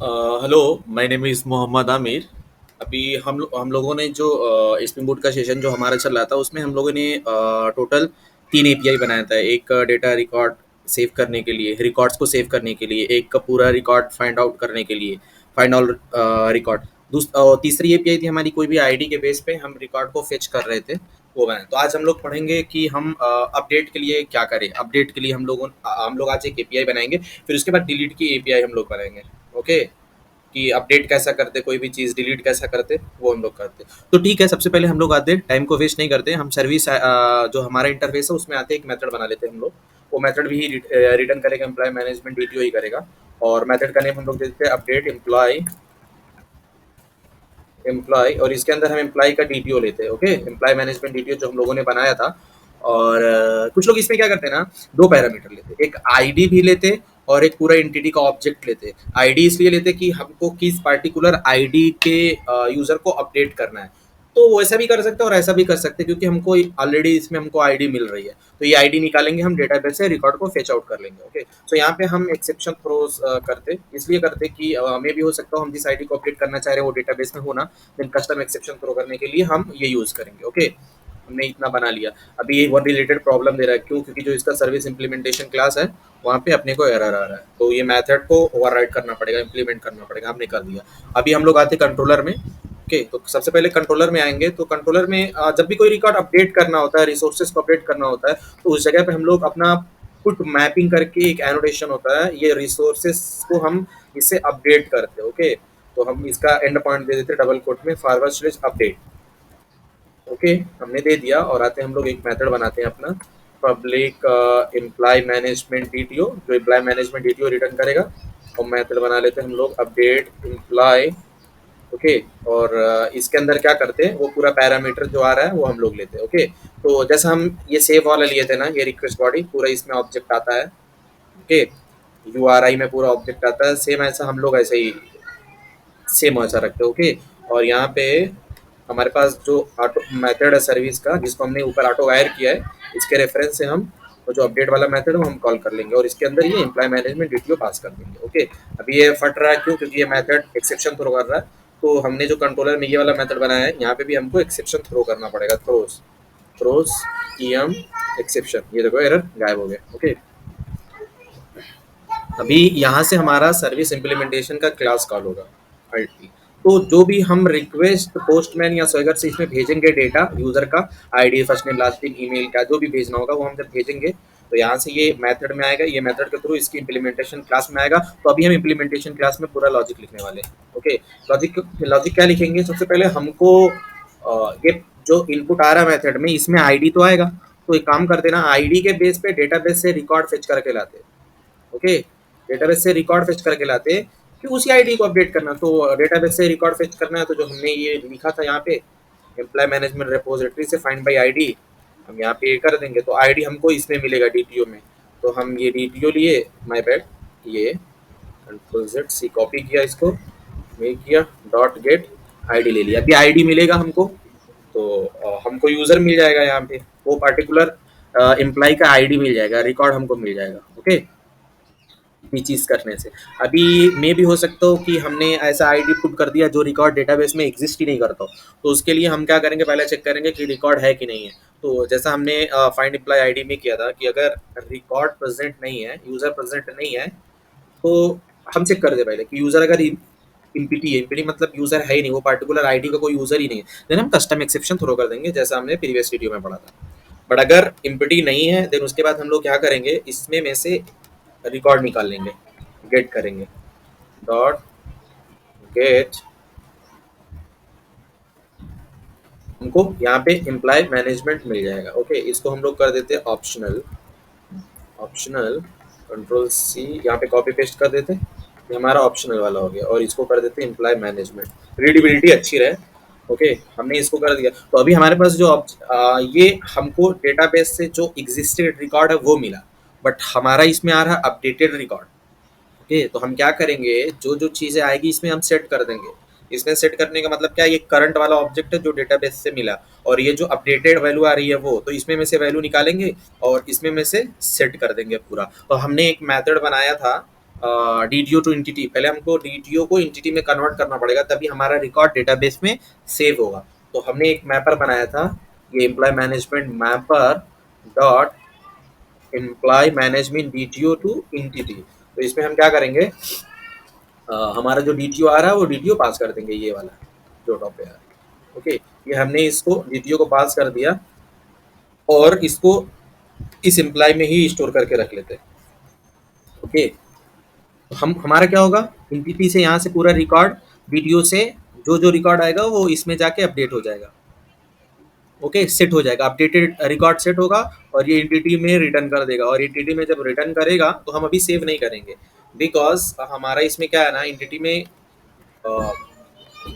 Hello, my name is Mohammad Aamir. अभी हम लोगों ने जो स्प्रिंग बूट का सेशन जो हमारा चल रहा था उसमें हम लोगों ने टोटल 3 एपीआई बनाया था। एक डेटा रिकॉर्ड सेव करने के लिए, रिकॉर्ड्स को सेव करने के लिए, एक का पूरा रिकॉर्ड फाइंड आउट करने के लिए, फाइंड आउट रिकॉर्ड। तीसरी एपीआई थी हमारी, कोई भी आईडी के बेस पे हम रिकॉर्ड को फेच कर रहे थे, वो बनाए। तो आज हम लोग पढ़ेंगे कि हम अपडेट के लिए क्या करें। अपडेट के लिए हम लोग आज एक एपीआई बनाएंगे, फिर उसके बाद डिलीट की एपीआई हम लोग बनाएंगे। ओके, कि अपडेट कैसा करते, कोई भी चीज़ डिलीट कैसा करते, वो हम लोग करते। तो ठीक है, सबसे पहले हम लोग आते हैं, टाइम को वेस्ट नहीं करते, हम सर्विस जो हमारा इंटरफेस है उसमें आते एक मेथड बना लेते हैं हम लोग। वो मेथड भी रिटर्न करेगा, एम्प्लॉय मैनेजमेंट डीटीओ ही करेगा। और मेथड का नेम हम लोग देते हैं अपडेट एम्प्लॉय। एम्प्लॉय, और इसके अंदर हम एम्प्लॉय का डीटीओ लेते हैं। ओके, एम्प्लॉय मैनेजमेंट डीटीओ जो हम लोगों ने बनाया था। और कुछ लोग इसमें क्या करते हैं ना, दो पैरामीटर लेते हैं, एक आईडी भी लेते और एक पूरा एंटिटी का ऑब्जेक्ट लेते। आईडी इसलिए लेते कि हमको किस पार्टिकुलर आईडी के यूजर को अपडेट करना है। तो वो ऐसा भी कर सकते हैं और ऐसा भी कर सकते हैं, क्योंकि हमको ऑलरेडी इसमें हमको आईडी मिल रही है, तो ये आईडी निकालेंगे, हम डेटाबेस से रिकॉर्ड को फेच आउट कर लेंगे। ओके, तो यहाँ पे हम एक्सेप्शन थ्रोज करते, इसलिए करते कि हमें भी हो सकता हो हम जिस आईडी को अपडेट करना चाह रहे हैं वो डेटाबेस में होना, देन कस्टम एक्सेप्शन थ्रो करने के लिए हम ये यूज करेंगे। ओके, हमने इतना बना लिया। अभी एक वन रिलेटेड प्रॉब्लम दे रहा है, क्यों? क्योंकि जो इसका सर्विस इंप्लीमेंटेशन क्लास है वहाँ पे अपने को एरर आ रहा है, तो ये मेथड को ओवरराइड करना पड़ेगा, इंप्लीमेंट करना पड़ेगा। हमने कर दिया। अभी हम लोग आते कंट्रोलर में। ओके, तो सबसे पहले कंट्रोलर में आएंगे। तो कंट्रोलर में जब भी कोई रिकॉर्ड अपडेट करना होता है, रिसोर्सेज को अपडेट करना होता है, तो उस जगह पे हम लोग अपना पुट मैपिंग करके एक एनोटेशन होता है, ये रिसोर्सेज को हम इससे अपडेट करते हैं। ओके, तो हम इसका एंड पॉइंट दे देते हैं डबल कोट में फॉरवर्ड स्लैश अपडेट। ओके, हमने दे दिया। और आते हम लोग एक मेथड बनाते हैं अपना, पब्लिक एम्प्लॉय मैनेजमेंट डीटीओ, जो एम्प्लॉय मैनेजमेंट डीटीओ रिटर्न करेगा। और मेथड बना लेते हैं हम लोग अपडेट एम्प्लॉय। ओके, और इसके अंदर क्या करते हैं, वो पूरा पैरामीटर जो आ रहा है वो हम लोग लेते हैं। ओके, तो जैसा हम ये सेव वाला लिए थे ना, ये रिक्वेस्ट बॉडी पूरा इसमें ऑब्जेक्ट आता है। ओके, यूआरआई में पूरा ऑब्जेक्ट आता है, सेम ऐसा हम लोग ऐसे ही सेम वैसा रखते हैं। ओके, और यहाँ पे हमारे पास जो ऑटो मेथड है सर्विस का, जिसको हमने ऊपर ऑटो वायर किया है, इसके रेफरेंस से हम वो जो अपडेट वाला मेथड है वो हम कॉल कर लेंगे, और इसके अंदर ये एम्प्लॉय मैनेजमेंट डीटीओ पास कर देंगे। ओके, अभी ये फट रहा है, क्यों? क्योंकि ये मेथड एक्सेप्शन थ्रो कर रहा है। तो हमने जो कंट्रोलर में ये वाला मेथड बनाया है, यहाँ पे भी हमको एक्सेप्शन थ्रो करना पड़ेगा। थ्रोस थ्रोस em एक्सेप्शन, ये देखो एरर गायब हो गया। ओके, अभी यहाँ से हमारा सर्विस इम्प्लीमेंटेशन का क्लास कॉल होगा अल्टी। तो जो भी हम रिक्वेस्ट पोस्टमैन या स्वेगर से इसमें भेजेंगे डेटा यूजर का, ID, first name, last name, email का जो भी भेजना होगा, वो हम जब भेजेंगे तो यहाँ से ये मेथड में आएगा, ये मेथड के थ्रू इसकी इम्प्लीमेंटेशन क्लास में आएगा। तो अभी हम इम्प्लीमेंटेशन क्लास में पूरा लॉजिक लिखने वाले हैं। ओके, लॉजिक लॉजिक क्या लिखेंगे? सबसे पहले हमको ये जो इनपुट आ रहा है मेथड में, इसमें आईडी तो आएगा। तो एक काम करते ना, आईडी के बेस पे डेटाबेस से रिकॉर्ड फेच करके लाते हैं। ओके, डेटाबेस से रिकॉर्ड फेच करके लाते हैं कि उसी आईडी को अपडेट करना। तो डेटाबेस से रिकॉर्ड फेच करना है, तो जो हमने ये लिखा था यहाँ पे, एम्प्लॉय मैनेजमेंट रिपोजिटरी से फाइंड बाई आईडी, हम यहाँ पे ये कर देंगे। तो आईडी हमको इसमें मिलेगा डीटीओ में। तो हम ये डीटीओ लिए, माय बैड, ये कंट्रोल जेड सी कॉपी किया, इसको मैं किया, डॉट गेट आईडी ले लिया। अभी आईडी मिलेगा हमको, तो हमको यूजर मिल जाएगा, यहाँ पे वो पार्टिकुलर एम्प्लॉय का आईडी मिल जाएगा, रिकॉर्ड हमको मिल जाएगा। ओके, ये चीज़ करने से अभी मे भी हो सकता हो कि हमने ऐसा आईडी पुट कर दिया जो रिकॉर्ड डेटाबेस में एग्जिस्ट ही नहीं करता हो। तो उसके लिए हम क्या करेंगे, पहले चेक करेंगे कि रिकॉर्ड है कि नहीं है। तो जैसा हमने फाइंड एम्प्लॉय आईडी में किया था कि अगर रिकॉर्ड प्रेजेंट नहीं है, यूजर प्रेजेंट नहीं है, तो हम चेक कर दे पहले कि यूजर अगर इम्पिटी है, इम्पिटी मतलब यूजर है ही नहीं, वो पार्टिकुलर आईडी का कोई यूजर ही नहीं है, देन हम कस्टम एक्सेप्शन थ्रो कर देंगे, जैसा हमने प्रीवियस वीडियो में पढ़ा था। बट अगर इम्पिटी नहीं है, देन उसके बाद हम लोग क्या करेंगे, इसमें में से रिकॉर्ड निकाल लेंगे, गेट करेंगे, डॉट गेट, हमको यहाँ पे एम्प्लॉय मैनेजमेंट मिल जाएगा। ओके, इसको हम लोग कर देते हैं ऑप्शनल, ऑप्शनल कंट्रोल सी यहाँ पे कॉपी पेस्ट कर देते, ये हमारा ऑप्शनल वाला हो गया। और इसको कर देते हैं एम्प्लॉय मैनेजमेंट, रीडेबिलिटी अच्छी रहे। ओके, हमने इसको कर दिया। तो अभी हमारे पास जो ये हमको डेटाबेस से जो एग्जिस्टेड रिकॉर्ड है वो मिला, बट हमारा इसमें आ रहा है अपडेटेड रिकॉर्ड। ओके, तो हम क्या करेंगे, जो जो चीज़ें आएगी इसमें हम सेट कर देंगे। इसमें सेट करने का मतलब क्या है, ये करंट वाला ऑब्जेक्ट है जो डेटाबेस से मिला, और ये जो अपडेटेड वैल्यू आ रही है वो, तो इसमें में से वैल्यू निकालेंगे और इसमें में से सेट कर देंगे पूरा। तो हमने एक मेथड बनाया था डीटीओ टू इंटिटी, पहले हमको डीटीओ को इंटिटी में कन्वर्ट करना पड़ेगा, तभी हमारा रिकॉर्ड डेटाबेस में सेव होगा। तो हमने एक मैपर बनाया था, ये employ management mapper dot employ management DTO to entity. तो इसमें हम क्या करेंगे, हमारा जो डीटीओ आ रहा है वो डीटीओ पास कर देंगे, ये वाला जो टॉप पे आ रहा है। ओके, ये हमने इसको डीटीओ को पास कर दिया और इसको इस एम्प्लॉय में ही स्टोर करके रख लेते हैं। ओके, तो हम हमारा क्या होगा, एनटीटी से यहाँ से पूरा रिकॉर्ड, वीडियो से जो जो रिकॉर्ड आएगा वो इसमें जाके अपडेट हो जाएगा। ओके, सेट हो जाएगा, अपडेटेड रिकॉर्ड सेट होगा और ये एनटीटी में रिटर्न कर देगा। और एनटीटी में जब रिटर्न करेगा तो हम अभी सेव नहीं करेंगे, बिकॉज हमारा इसमें क्या है ना, एनटीटी में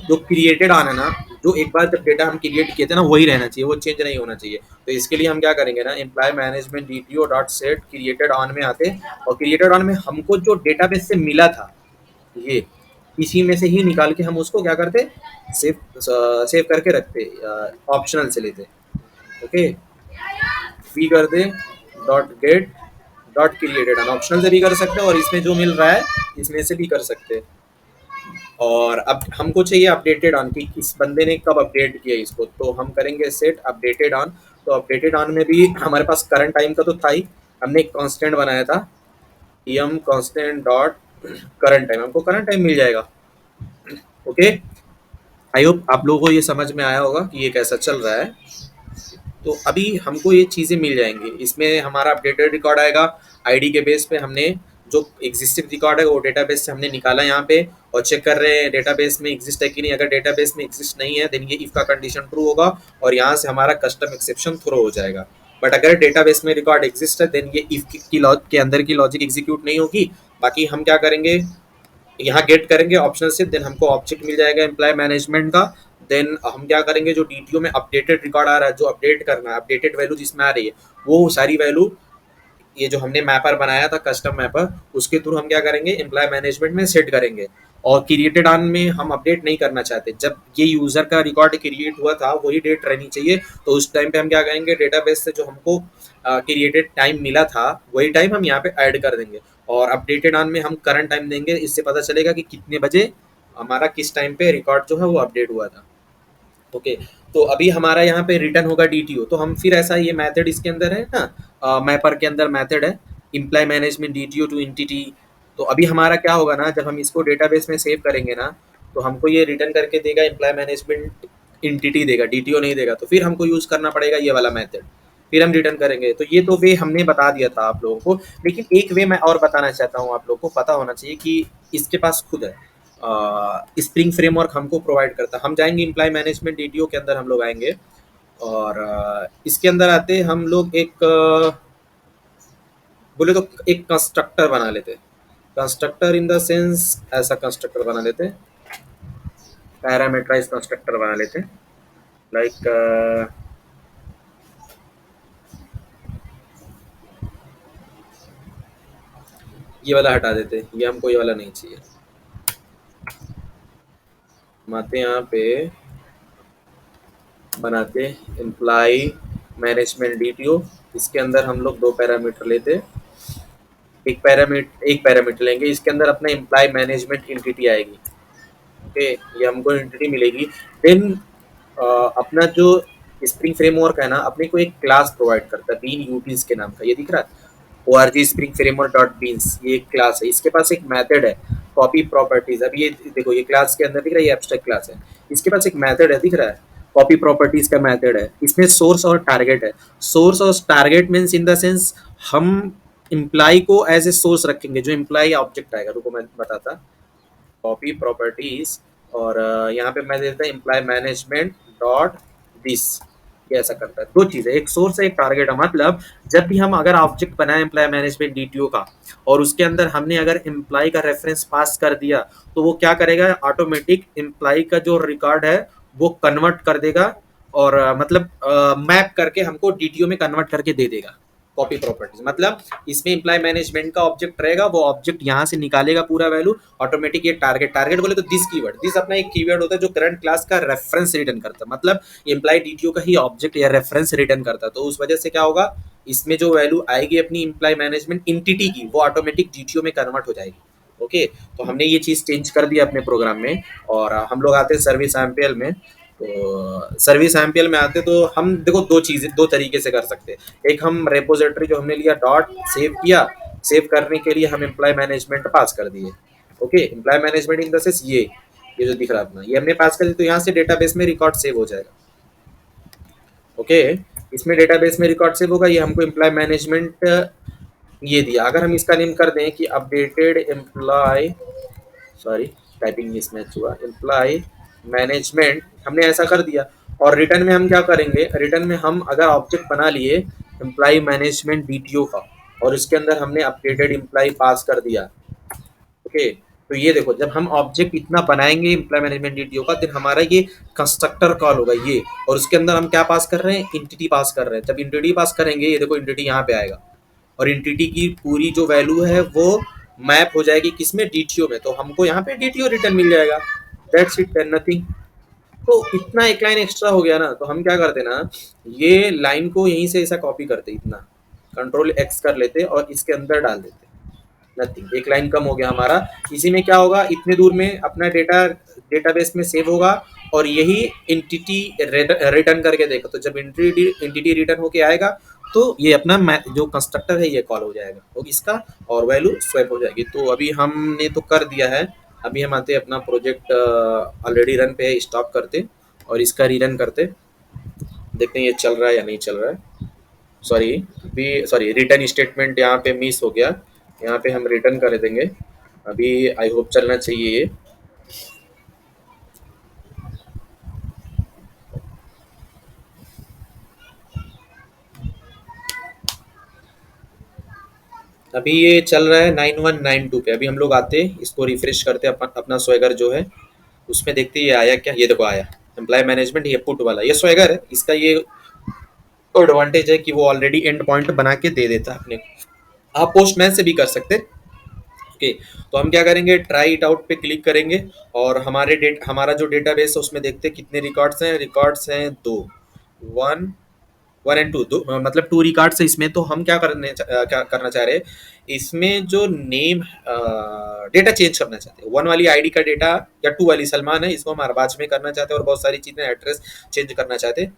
जो क्रिएटेड ऑन है ना, जो एक बार जब डेटा हम क्रिएट किए थे ना वही रहना चाहिए, वो चेंज नहीं होना चाहिए। तो इसके लिए हम क्या करेंगे ना, employ management DTO dot set created on में आते, और क्रिएटेड ऑन में हमको जो डेटाबेस से मिला था ये, इसी में से ही निकाल के हम उसको क्या करते, सेव करके रखते, ऑप्शनल से लेते। ओके, वी कर दे dot get dot created on, optional से भी कर सकते हैं और इसमें जो मिल रहा है इसमें से भी कर सकते हैं। और अब हमको चाहिए अपडेटेड ऑन, कि इस बंदे ने कब अपडेट किया इसको, तो हम करेंगे सेट अपडेटेड ऑन। तो अपडेटेड ऑन में भी हमारे पास करंट टाइम का तो था ही, हमने एक कांस्टेंट बनाया था, M constant dot current time, हमको करंट टाइम मिल जाएगा। ओके, आई होप आप लोगों को ये समझ में आया होगा कि ये कैसा चल रहा है। तो अभी हमको ये चीज़ें मिल जाएंगी, इसमें हमारा अपडेटेड रिकॉर्ड आएगा, आईडी के बेस पे हमने जो एग्जिस्टिंग रिकॉर्ड है वो डेटाबेस से हमने निकाला यहाँ पे, और चेक कर रहे हैं डेटाबेस में एग्जिस्ट है कि नहीं। अगर डेटाबेस में एग्जिस्ट नहीं है देन ये इफ का कंडीशन ट्रू होगा और यहाँ से हमारा कस्टम एक्सेप्शन थ्रो हो जाएगा। बट अगर डेटाबेस में रिकॉर्ड एग्जिस्ट है देन ये इफ की लॉ के अंदर की लॉजिक एग्जीक्यूट नहीं होगी। बाकी हम क्या करेंगे, यहाँ गेट करेंगे ऑप्शनल से, देन हमको ऑब्जेक्ट मिल जाएगा एम्प्लॉय मैनेजमेंट का। देन हम क्या करेंगे, जो डीटीओ में अपडेटेड रिकॉर्ड आ रहा है, जो अपडेट करना है, अपडेटेड वैल्यू जिसमें आ रही है वो सारी वैल्यू, ये जो हमने मैपर बनाया था कस्टम मैपर, उसके थ्रू हम क्या करेंगे, एम्प्लॉय मैनेजमेंट में सेट करेंगे। और क्रिएटेड ऑन में हम अपडेट नहीं करना चाहते, जब ये यूजर का रिकॉर्ड क्रिएट हुआ था वही डेट रहनी चाहिए। तो उस टाइम पे हम क्या करेंगे, डेटाबेस से जो हमको क्रिएटेड टाइम मिला था वही टाइम हम यहाँ पे ऐड कर देंगे। और अपडेटेड ऑन में हम करंट टाइम देंगे, इससे पता चलेगा कि कितने बजे हमारा किस टाइम पे रिकॉर्ड जो है वो अपडेट हुआ था। ओके, तो अभी हमारा यहाँ पे रिटर्न होगा डीटीओ। तो हम फिर ऐसा, ये मेथड इसके अंदर है ना, मैपर के अंदर मेथड है imply management DTO to entity. तो अभी हमारा क्या होगा ना, जब हम इसको डेटाबेस में सेव करेंगे ना तो हमको ये रिटर्न करके देगा इम्प्लाई मैनेजमेंट एंटिटी देगा, डीटीओ नहीं देगा। तो फिर हमको यूज़ करना पड़ेगा ये वाला मेथड, फिर हम रिटर्न करेंगे। तो ये तो वे हमने बता दिया था आप लोगों को, लेकिन एक वे मैं और बताना चाहता हूँ, आप लोगों को पता होना चाहिए कि इसके पास खुद है, स्प्रिंग फ्रेमवर्क हमको प्रोवाइड करता है। हम जाएंगे इम्प्लाई मैनेजमेंट डीटीओ के अंदर हम लोग आएंगे, और इसके अंदर आते हम लोग एक बोले तो एक कंस्ट्रक्टर बना लेते, कंस्ट्रक्टर इन द सेंस ऐसा कंस्ट्रक्टर बना लेते, पैरामीटराइज कंस्ट्रक्टर बना लेते, लाइक ये वाला हटा देते, ये हमको ये वाला नहीं चाहिए। हम आते यहाँ पे बनाते एम्प्लाई मैनेजमेंट डीटीओ, इसके अंदर हम लोग दो पैरामीटर लेते, एक पैरामीटर लेंगे, इसके अंदर अपना एम्प्लाई मैनेजमेंट एंटिटी आएगी। ओके, ये हमको एंटिटी मिलेगी। देन अपना जो स्प्रिंग फ्रेमवर्क है ना, अपने को एक क्लास प्रोवाइड करता है बीन यूटीज के नाम का, ये दिख रहा है org spring framework dot beans, ये एक क्लास है। इसके पास एक मेथड है कॉपी प्रॉपर्टीज, अभी ये देखो ये क्लास के अंदर दिख रहा है, ये एब्स्ट्रैक्ट क्लास है, इसके पास एक मेथड है दिख रहा है, कॉपी प्रॉपर्टीज का मेथड है। इसमें सोर्स और टारगेट है, सोर्स और target means in the sense हम इम्प्लाई को एज ए सोर्स रखेंगे, जो इम्प्लाई ऑब्जेक्ट आएगा, रुको मैं बताता, कॉपी प्रॉपर्टीज और यहाँ पे मैं देता इम्प्लाई मैनेजमेंट डॉट दिस, ये ऐसा करता है। दो चीज़ें, एक सोर्स है एक टारगेट है। मतलब जब भी हम अगर ऑब्जेक्ट बनाए एम्प्लॉय मैनेजमेंट डीटीओ का और उसके अंदर हमने अगर एम्प्लॉय का रेफरेंस पास कर दिया तो वो क्या करेगा, ऑटोमेटिक एम्प्लॉय का जो रिकॉर्ड है वो कन्वर्ट कर देगा, और मतलब मैप करके हमको डीटीओ में कन्वर्ट करके दे देगा। कॉपी प्रॉपर्टीज मतलब इसमें इम्प्लॉय मैनेजमेंट का ऑब्जेक्ट रहेगा, वो ऑब्जेक्ट यहाँ से निकालेगा पूरा वैल्यू ऑटोमेटिक। ये टारगेट बोले तो दिस कीवर्ड, दिस अपना एक कीवर्ड होता है जो करंट क्लास का रेफरेंस रिटर्न करता है, मतलब इम्प्लॉय डीटीओ का ही ऑब्जेक्ट या रेफरेंस रिटर्न करता है। तो उस वजह से क्या होगा, इसमें जो वैल्यू आएगी अपनी इम्प्लॉय मैनेजमेंट एंटिटी की वो ऑटोमेटिक डीटीओ में कन्वर्ट हो जाएगी। ओके, तो हमने ये चीज़ चेंज कर दिया अपने प्रोग्राम में। और हम लोग आते हैं सर्विस एमपीएल में। तो सर्विस एमपीएल में आते तो हम देखो दो चीज़ें दो तरीके से कर सकते हैं। एक हम रेपोजिटरी जो हमने लिया डॉट सेव किया, सेव करने के लिए हम एम्प्लॉय मैनेजमेंट पास कर दिए। Okay, employ management in the sense ये जो दिख रहा है अपना, ये हमने पास कर दिया, तो यहाँ से डेटाबेस में रिकॉर्ड सेव हो जाएगा। ओके, इसमें डेटाबेस में रिकॉर्ड सेव होगा, ये हमको एम्प्लॉय मैनेजमेंट ये दिया। अगर हम इसका नेम कर दें कि updated employ, sorry typing mismatch हुआ, एम्प्लॉय मैनेजमेंट हमने ऐसा कर दिया। और रिटर्न में हम क्या करेंगे, रिटर्न में हम अगर ऑब्जेक्ट बना लिए एम्प्लॉय मैनेजमेंट डीटीओ का, और इसके अंदर हमने अपडेटेड एम्प्लॉय पास कर दिया। ओके, तो ये देखो जब हम ऑब्जेक्ट इतना बनाएंगे एम्प्लॉय मैनेजमेंट डीटीओ का, फिर हमारा ये कंस्ट्रक्टर कॉल होगा ये, और उसके अंदर हम क्या पास कर रहे हैं, इंटिटी पास कर रहे हैं। जब इंटिटी पास करेंगे, ये देखो इंटिटी यहाँ पे आएगा, और इंटिटी की पूरी जो वैल्यू है वो मैप हो जाएगी किसमें, डीटीओ में। तो हमको यहाँ पे डीटीओ रिटर्न मिल जाएगा। That's it and nothing. तो इतना एक लाइन एक्स्ट्रा हो गया ना, तो हम क्या करते ना, ये लाइन को यहीं से ऐसा कॉपी करते, इतना कंट्रोल एक्स कर लेते और इसके अंदर डाल देते। नथिंग, एक लाइन कम हो गया हमारा। इसी में क्या होगा, इतने दूर में अपना डेटा डेटाबेस में सेव होगा, और यही इंटिटी रिटर्न करके देखो, तो जब इंटिटी रिटर्न होके आएगा तो ये अपना जो कंस्ट्रक्टर है ये कॉल हो जाएगा, और इसका और वैल्यू स्वैप हो जाएगी। तो अभी हमने तो कर दिया है। अभी हम आते अपना प्रोजेक्ट ऑलरेडी रन पे है, स्टॉप करते और इसका रीरन करते, देखते हैं ये चल रहा है या नहीं चल रहा है। सॉरी, अभी सॉरी रिटर्न स्टेटमेंट यहाँ पे मिस हो गया, यहाँ पे हम रिटर्न कर देंगे। अभी आई होप चलना चाहिए ये। अभी ये चल रहा है 9192 पे। अभी हम लोग आते इसको रिफ्रेश करते अपना स्वैगर जो है उसमें देखते ये आया क्या। ये देखो आया एम्प्लॉय मैनेजमेंट, ये पुट वाला, ये स्वैगर है। इसका ये एडवांटेज है कि वो ऑलरेडी एंड पॉइंट बना के दे देता है अपने को। आप पोस्टमैन से भी कर सकते हैं। ओके, तो हम क्या करेंगे, ट्राई इट आउट पे क्लिक करेंगे, और हमारा जो डेटाबेस है उसमें देखते हैं कितने रिकॉर्ड्स हैं। रिकॉर्ड्स हैं दो, वन वन एंड टू, दो मतलब टू रिकॉर्ड्स है इसमें। तो हम क्या करना चाह रहे हैं, इसमें जो नेम डेटा चेंज करना चाहते हैं। वन वाली आईडी का डेटा या टू वाली सलमान है, इसको हम अरबाज में करना चाहते हैं, और बहुत सारी चीज़ें एड्रेस चेंज करना चाहते हैं।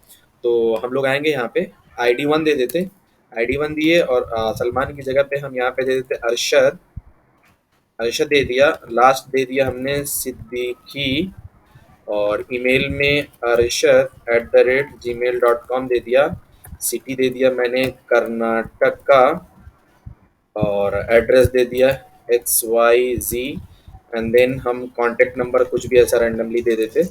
तो हम लोग आएंगे यहाँ पे आईडी वन दे देते, आईडी वन दिए, और सलमान की जगह पे हम यहाँ पे दे देते अरशद। अरशद दे दिया, लास्ट दे दिया हमने सिद्दीकी, और ईमेल में arshad@gmail.com दे दिया। सिटी दे दिया मैंने कर्नाटक का, और एड्रेस दे दिया XYZ। एंड देन हम कांटेक्ट नंबर कुछ भी ऐसा रैंडमली दे देते।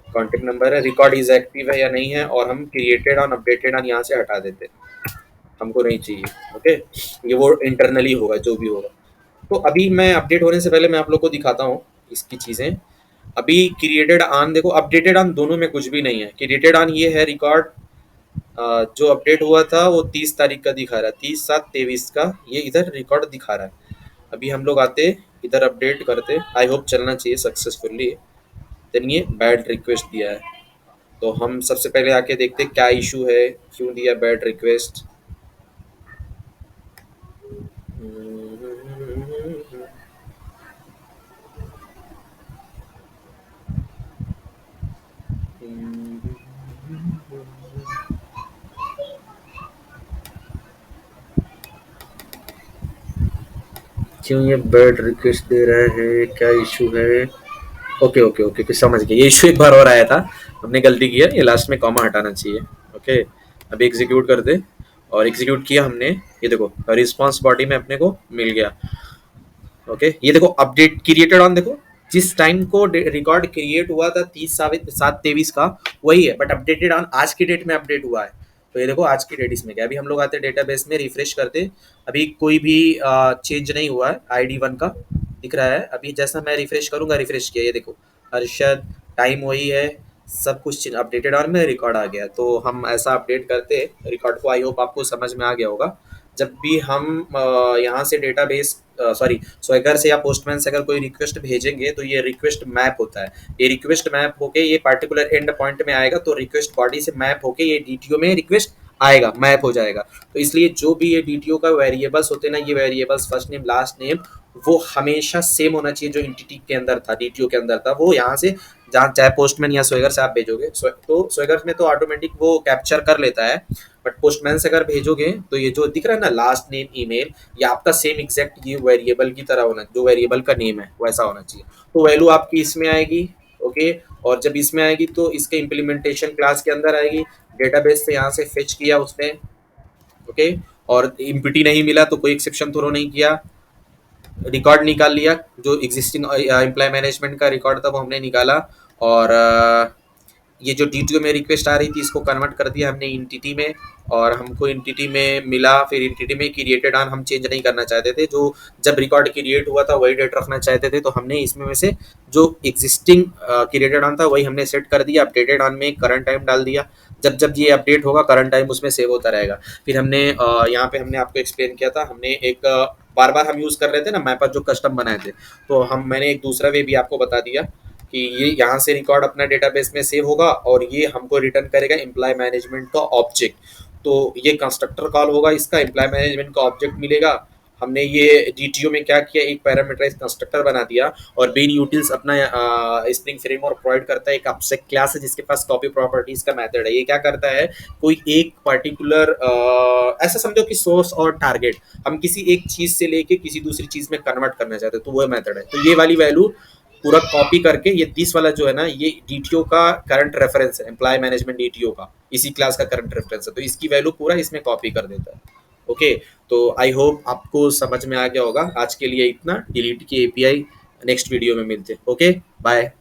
कांटेक्ट नंबर है, रिकॉर्ड इज एक्टिव है या नहीं है, और हम क्रिएटेड ऑन अपडेटेड ऑन यहाँ से हटा देते, हमको नहीं चाहिए। ओके, ये वो इंटरनली होगा जो भी होगा। तो अभी मैं अपडेट होने से पहले मैं आप लोग को दिखाता हूँ इसकी चीज़ें। अभी क्रिएटेड ऑन देखो, अपडेटेड ऑन दोनों में कुछ भी नहीं है। क्रिएटेड ऑन ये है रिकॉर्ड जो अपडेट हुआ था वो 30 तारीख का दिखा रहा है, 30/7/23 का ये इधर रिकॉर्ड दिखा रहा है। अभी हम लोग आते इधर अपडेट करते, आई होप चलना चाहिए सक्सेसफुली। देन ये बैड रिक्वेस्ट दिया है, तो हम सबसे पहले आके देखते क्या इशू है, क्यों दिया बैड रिक्वेस्ट। क्यों ये बैड रिक्वेस्ट दे रहा है, क्या इशू है। ओके ओके ओके ओके, समझ गए। ये इशू एक बार और आया था, हमने गलती किया, ये लास्ट में कॉमा हटाना चाहिए। ओके, अभी एग्जीक्यूट कर दे, और एग्जीक्यूट किया हमने, ये देखो रिस्पांस बॉडी में अपने को मिल गया। ओके, ये देखो अपडेट क्रिएटेड ऑन, देखो जिस टाइम को रिकॉर्ड क्रिएट हुआ था 30/7/23 का वही है, बट अपडेटेड ऑन आज की डेट में अपडेट हुआ है। तो ये देखो आज की डेट इसमें क्या। अभी हम लोग आते हैं डेटाबेस में, रिफ्रेश करते, अभी कोई भी चेंज नहीं हुआ है, ID 1 का दिख रहा है। अभी जैसा मैं रिफ्रेश करूंगा, रिफ्रेश किया, ये देखो अरशद, टाइम वही है, सब कुछ अपडेटेड ऑन में रिकॉर्ड आ गया। तो हम ऐसा अपडेट करते रिकॉर्ड को। आई होप आपको समझ में आ गया होगा। जब भी हम यहाँ से डेटाबेस सॉरी स्वैगर से या पोस्टमैन से अगर कोई रिक्वेस्ट भेजेंगे, तो ये रिक्वेस्ट मैप होता है। ये रिक्वेस्ट मैप होके ये पार्टिकुलर एंड पॉइंट में आएगा, तो रिक्वेस्ट बॉडी से मैप होके ये डीटीओ में रिक्वेस्ट आएगा, मैप हो जाएगा। तो इसलिए जो भी ये डीटीओ का वेरिएबल्स होते हैं ना, ये variables first name last name वो हमेशा सेम होना चाहिए जो एंटिटी के अंदर था, डीटीओ के अंदर था, वो यहाँ से जहाँ चाहे पोस्टमैन या स्वेगर से आप भेजोगे, तो स्वेगर में तो ऑटोमेटिक वो कैप्चर कर लेता है, बट पोस्टमैन से अगर भेजोगे तो ये जो दिख रहा है ना लास्ट नेम ईमेल, ये आपका सेम एग्जैक्ट ये वेरिएबल की तरह होना, जो वेरिएबल का नेम है वैसा होना चाहिए। तो वैल्यू आपकी इसमें आएगी, ओके। और जब इसमें आएगी तो इसके इम्प्लीमेंटेशन क्लास के अंदर आएगी, डेटाबेस से यहाँ से फेच किया उसने, ओके। और इम्पिटी नहीं मिला तो कोई एक्सेप्शन थ्रो नहीं किया, रिकॉर्ड निकाल लिया, जो एग्जिस्टिंग एम्प्लॉय मैनेजमेंट का रिकॉर्ड था वो हमने निकाला, और ये जो डीटीओ में रिक्वेस्ट आ रही थी इसको कन्वर्ट कर दिया हमने इंटिटी में, और हमको इंटिटी में मिला, फिर इंटिटी में क्रिएटेड ऑन हम चेंज नहीं करना चाहते थे, जो जब रिकॉर्ड क्रिएट हुआ था वही डेट रखना चाहते थे, तो हमने इसमें में से जो एग्जिस्टिंग क्रिएटेड ऑन था वही हमने सेट कर दिया, अपडेटेड ऑन में करंट टाइम डाल दिया, जब जब ये अपडेट होगा करंट टाइम उसमें सेव होता रहेगा। फिर हमने यहाँ पे हमने आपको एक्सप्लेन किया था, हमने एक बार बार हम यूज़ कर रहे थे ना मैपर जो कस्टम बनाए थे, तो मैंने एक दूसरा वे भी आपको बता दिया कि ये यहाँ से रिकॉर्ड अपना डेटाबेस में सेव होगा और ये हमको रिटर्न करेगा एम्प्लॉय मैनेजमेंट का ऑब्जेक्ट। तो ये कंस्ट्रक्टर कॉल होगा, इसका एम्प्लॉय मैनेजमेंट का ऑब्जेक्ट मिलेगा। हमने ये डीटीओ में क्या किया, एक पैरामीटराइज कंस्ट्रक्टर बना दिया, और बीन यूटिल्स अपना स्प्रिंग फ्रेमवर्क प्रोवाइड करता है, एक ऑब्जेक्ट क्लास है जिसके पास कॉपी प्रॉपर्टीज का मेथड है। ये क्या करता है, कोई एक पर्टिकुलर ऐसा समझो कि सोर्स और टारगेट हम किसी एक चीज से लेके किसी दूसरी चीज में कन्वर्ट करना चाहते हैं, तो वो मेथड है। तो ये वाली वैल्यू पूरा कॉपी करके, ये 30 वाला जो है ना ये डीटीओ का करंट रेफरेंस है, एम्प्लॉय मैनेजमेंट डीटीओ का इसी क्लास का करंट रेफरेंस है, तो इसकी वैल्यू पूरा इसमें कॉपी कर देता है। ओके, तो आई होप आपको समझ में आ गया होगा। आज के लिए इतना, डिलीट की एपीआई नेक्स्ट वीडियो में मिलते हैं। Okay, bye.